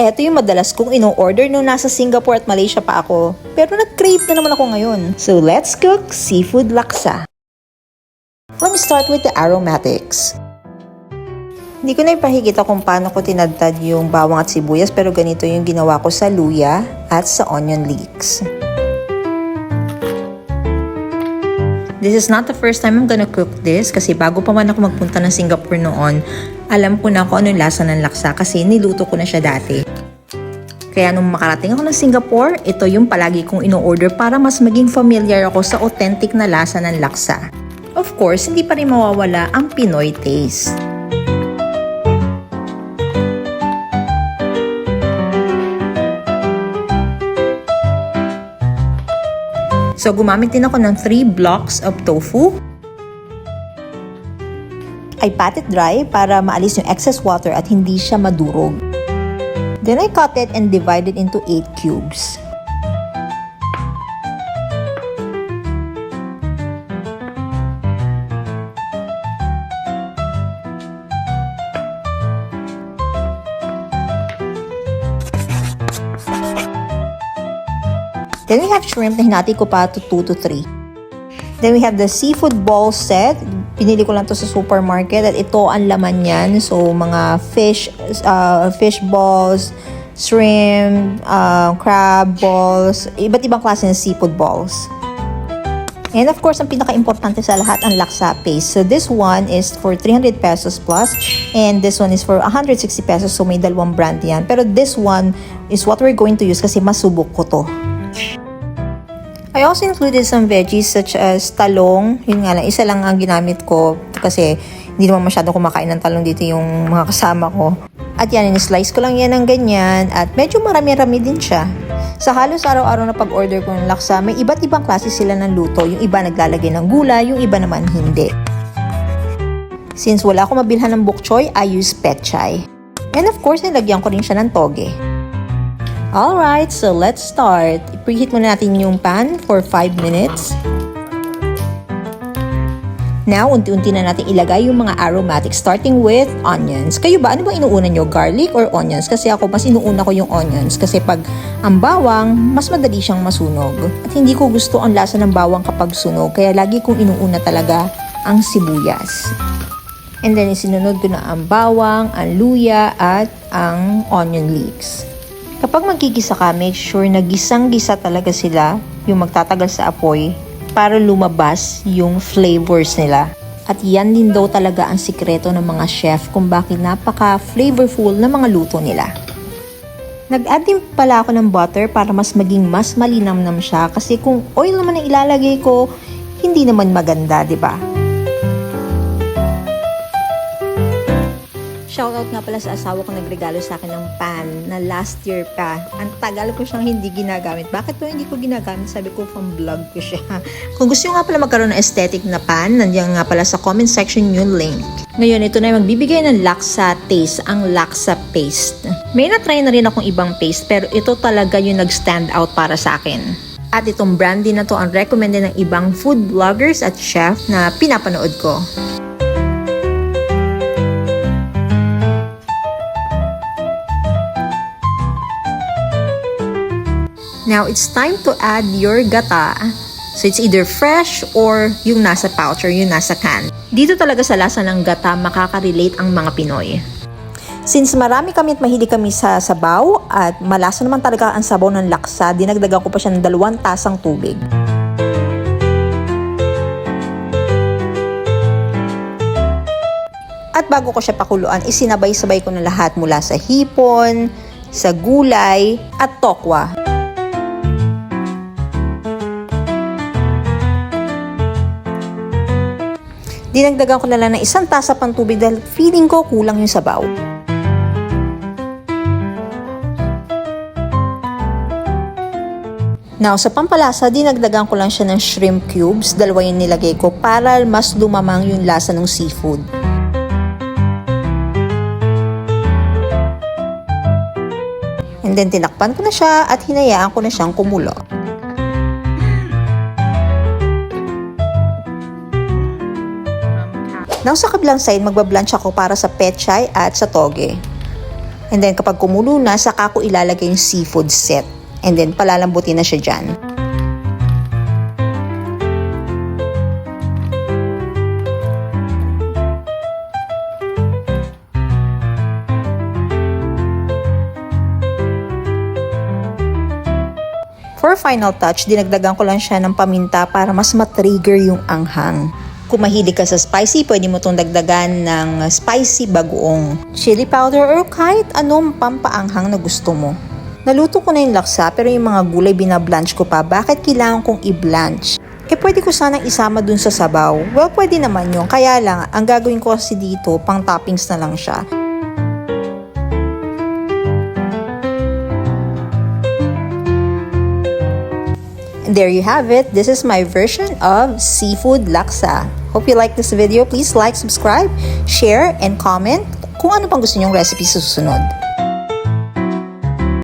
Eto yung madalas kong ino-order nung nasa Singapore at Malaysia pa ako. Pero nag-crave na naman ako ngayon. So let's cook seafood laksa. Let me start with the aromatics. Hindi ko na ipahigita kung paano ko tinadtad yung bawang at sibuyas, pero ganito yung ginawa ko sa luya at sa onion leeks. This is not the first time I'm gonna cook this kasi bago pa man ako magpunta ng Singapore noon, alam ko na kung anong lasa ng laksa kasi niluto ko na siya dati. Kaya nung makarating ako ng Singapore, ito yung palagi kong ino-order para mas maging familiar ako sa authentic na lasa ng laksa. Of course, hindi pa rin mawawala ang Pinoy taste. So, gumamit din ako ng 3 blocks of tofu. I pat it dry para maalis yung excess water at hindi siya madurog. Then I cut it and divide it into 8 cubes. Then we have shrimp na hinati ko pa to 2 to 3. Then we have the seafood ball set. Pinili ko lang to sa supermarket at ito ang laman niyan. So mga fish balls, shrimp, crab balls, iba't ibang klase ng seafood balls. And of course, ang pinaka-importante sa lahat, ang laksa paste. So this one is for 300 pesos plus and this one is for 160 pesos. So may dalawang brand yan. Pero this one is what we're going to use kasi masubok ko to. I also included some veggies such as talong. Yun nga lang, isa lang ang ginamit ko kasi hindi naman masyado kumakain ng talong dito yung mga kasama ko. At yan, in-slice ko lang yan ng ganyan at medyo marami-rami din siya. Sa halos araw-araw na pag-order ko ng laksa, may iba't ibang klase sila ng luto. Yung iba naglalagay ng gulay, yung iba naman hindi. Since wala akong mabilhan ng bok choy, I use pechay. And of course, nilagyan ko rin siya ng toge. Alright, so let's start. I-preheat muna natin yung pan for 5 minutes. Now, unti-unti na natin ilagay yung mga aromatics starting with onions. Kayo ba? Ano ba inuuna nyo? Garlic or onions? Kasi ako, mas inuuna ko yung onions. Kasi pag ang bawang, mas madali siyang masunog. At hindi ko gusto ang lasa ng bawang kapag sunog. Kaya lagi kong inuuna talaga ang sibuyas. And then, isinunod ko na ang bawang, ang luya, at ang onion leeks. Kapag magkikisa ka, make sure na gisang-gisa talaga sila yung magtatagal sa apoy para lumabas yung flavors nila. At yan din daw talaga ang sikreto ng mga chef kung bakit napaka-flavorful na mga luto nila. Nag-add din pala ako ng butter para mas maging mas malinamnam siya kasi kung oil naman ang ilalagay ko, hindi naman maganda, di ba? Shoutout nga pala sa asawa ko nagregalo sa akin ng pan na last year pa. Ang tagal ko siyang hindi ginagamit. Bakit po hindi ko ginagamit? Sabi ko, pang vlog ko siya. Kung gusto nyo nga pala magkaroon ng aesthetic na pan, nandiyan nga pala sa comment section yung link. Ngayon, ito na yung magbibigay ng laksa taste, ang laksa paste. May na-try na rin akong ibang paste, pero ito talaga yung nag-stand out para sa akin. At itong brand din na to ang recommended ng ibang food vloggers at chef na pinapanood ko. Now, it's time to add your gata. So, it's either fresh or yung nasa pouch or yung nasa can. Dito talaga sa lasa ng gata, makaka-relate ang mga Pinoy. Since marami kami at mahilig kami sa sabaw at malasa naman talaga ang sabaw ng laksa, dinagdagan ko pa siya ng 2 tasang tubig. At bago ko siya pakuluan, isinabay-sabay ko na lahat mula sa hipon, sa gulay, at tokwa. Dinagdagan ko na lang ng 1 tasa pang tubig dahil feeling ko kulang yung sabaw. Now, sa pampalasa, dinagdagan ko lang siya ng shrimp cubes. 2 yung nilagay ko para mas lumamang yung lasa ng seafood. And then, tinakpan ko na siya at hinayaan ko na siyang kumulo. Now, sa kabilang side, magbablanch ako para sa pechay at sa toge. And then kapag kumulo na, saka ko ilalagay yung seafood set. And then palalambutin na siya dyan. For final touch, dinagdagan ko lang siya ng paminta para mas matrigger yung anghang. Kung mahilig ka sa spicy, pwede mo itong dagdagan ng spicy bagoong chili powder or kahit anong pampaanghang na gusto mo. Naluto ko na yung laksa pero yung mga gulay binablanch ko pa. Bakit kailangan kong i-blanch? Pwede ko sanang isama dun sa sabaw. Well, pwede naman yun. Kaya lang, ang gagawin ko kasi dito, pang toppings na lang siya. And there you have it. This is my version of seafood laksa. Hope you like this video. Please like, subscribe, share, and comment kung ano pang gusto nyong recipe sa susunod.